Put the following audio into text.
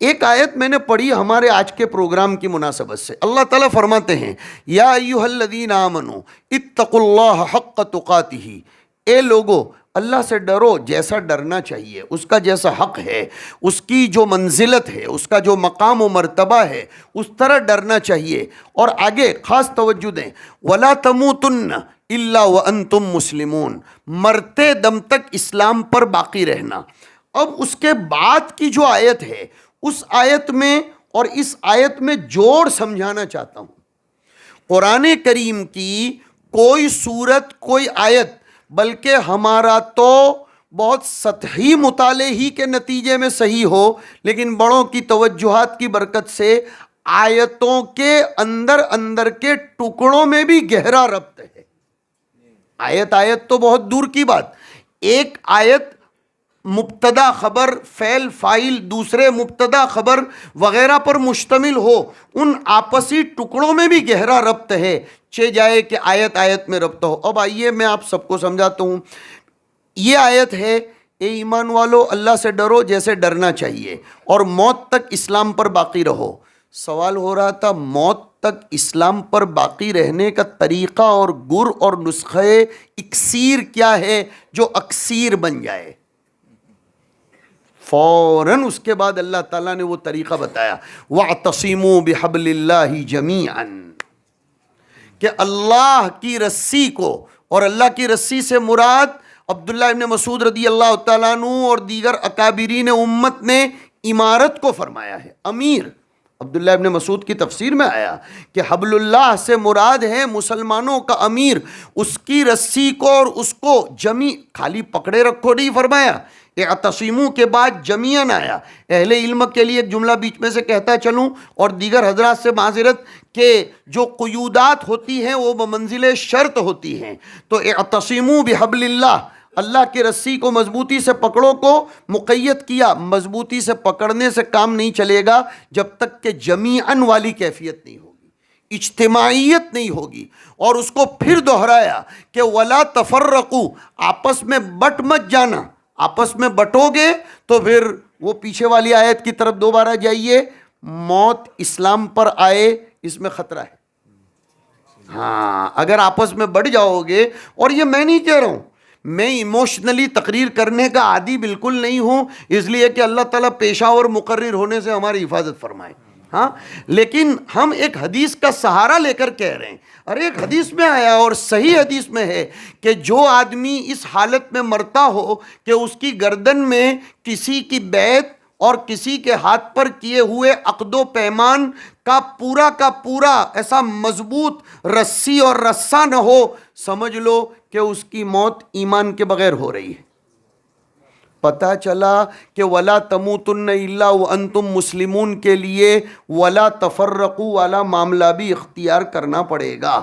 ایک آیت میں نے پڑھی ہمارے آج کے پروگرام کی مناسبت سے. اللہ تعالیٰ فرماتے ہیں یا ایھا الذین آمنوا اتقوا اللہ حق تقاتہ، اے لوگو اللہ سے ڈرو جیسا ڈرنا چاہیے، اس کا جیسا حق ہے، اس کی جو منزلت ہے، اس کا جو مقام و مرتبہ ہے، اس طرح ڈرنا چاہیے. اور آگے خاص توجہ دیں، وَلَا تَمُوتُنَّ إِلَّا وَأَنْتُمْ مُسْلِمُونَ، مرتے دم تک اسلام پر باقی رہنا. اب اس کے بعد کی جو آیت ہے اس آیت میں اور اس آیت میں جوڑ سمجھانا چاہتا ہوں. قرآن کریم کی کوئی صورت کوئی آیت، بلکہ ہمارا تو بہت سطحی مطالعے ہی کے نتیجے میں صحیح ہو، لیکن بڑوں کی توجہات کی برکت سے آیتوں کے اندر کے ٹکڑوں میں بھی گہرا ربط ہے. آیت تو بہت دور کی بات، ایک آیت مبتدا خبر فعل فاعل دوسرے مبتدا خبر وغیرہ پر مشتمل ہو، ان آپسی ٹکڑوں میں بھی گہرا ربط ہے، چہ جائے کہ آیت میں ربط ہو. اب آئیے میں آپ سب کو سمجھاتا ہوں. یہ آیت ہے اے ایمان والو اللہ سے ڈرو جیسے ڈرنا چاہیے اور موت تک اسلام پر باقی رہو. سوال ہو رہا تھا موت تک اسلام پر باقی رہنے کا طریقہ اور گر اور نسخہ اکسیر کیا ہے جو اکسیر بن جائے. فوراً اس کے بعد اللہ تعالیٰ نے وہ طریقہ بتایا، وَاعْتَصِمُوا بِحَبْلِ اللَّهِ جَمِيعًا، کہ اللہ کی رسی کو، اور اللہ کی رسی سے مراد عبداللہ ابن مسعود رضی اللہ تعالیٰ عنہ اور دیگر اکابرین امت نے امارت کو فرمایا ہے. امیر عبداللہ ابن مسعود کی تفسیر میں آیا کہ حبل اللہ سے مراد ہے مسلمانوں کا امیر، اس کی رسی کو اور اس کو خالی پکڑے رکھو نہیں فرمایا. اعتصموا کے بعد جمیعاً آیا. اہل علم کے لیے ایک جملہ بیچ میں سے کہتا چلوں اور دیگر حضرات سے معذرت کہ جو قیودات ہوتی ہیں وہ بمنزل شرط ہوتی ہیں. تو اعتصموا بحبل اللہ، اللہ کی رسی کو مضبوطی سے پکڑو کو مقید کیا. مضبوطی سے پکڑنے سے کام نہیں چلے گا جب تک کہ جمیعاً والی کیفیت نہیں ہوگی، اجتماعیت نہیں ہوگی. اور اس کو پھر دہرایا کہ ولا تفرقوا، آپس میں بٹ مت جانا. آپس میں بٹو گے تو پھر وہ پیچھے والی آیت کی طرف دوبارہ جائیے، موت اسلام پر آئے اس میں خطرہ ہے. ہاں اگر آپس میں بٹ جاؤ گے، اور یہ میں نہیں کہہ رہا ہوں، میں ایموشنلی تقریر کرنے کا عادی بالکل نہیں ہوں، اس لیے کہ اللہ تعالیٰ پیشہ اور مقرر ہونے سے ہماری حفاظت فرمائے. ہاں لیکن ہم ایک حدیث کا سہارا لے کر کہہ رہے ہیں. ارے ایک حدیث میں آیا اور صحیح حدیث میں ہے کہ جو آدمی اس حالت میں مرتا ہو کہ اس کی گردن میں کسی کی بیعت اور کسی کے ہاتھ پر کیے ہوئے عقد و پیمان کا پورا ایسا مضبوط رسی اور رسہ نہ ہو، سمجھ لو کہ اس کی موت ایمان کے بغیر ہو رہی ہے. پتہ چلا کہ ولا تموتن الا وانتم مسلمون کے لیے ولا تفرقوا والا معاملہ بھی اختیار کرنا پڑے گا.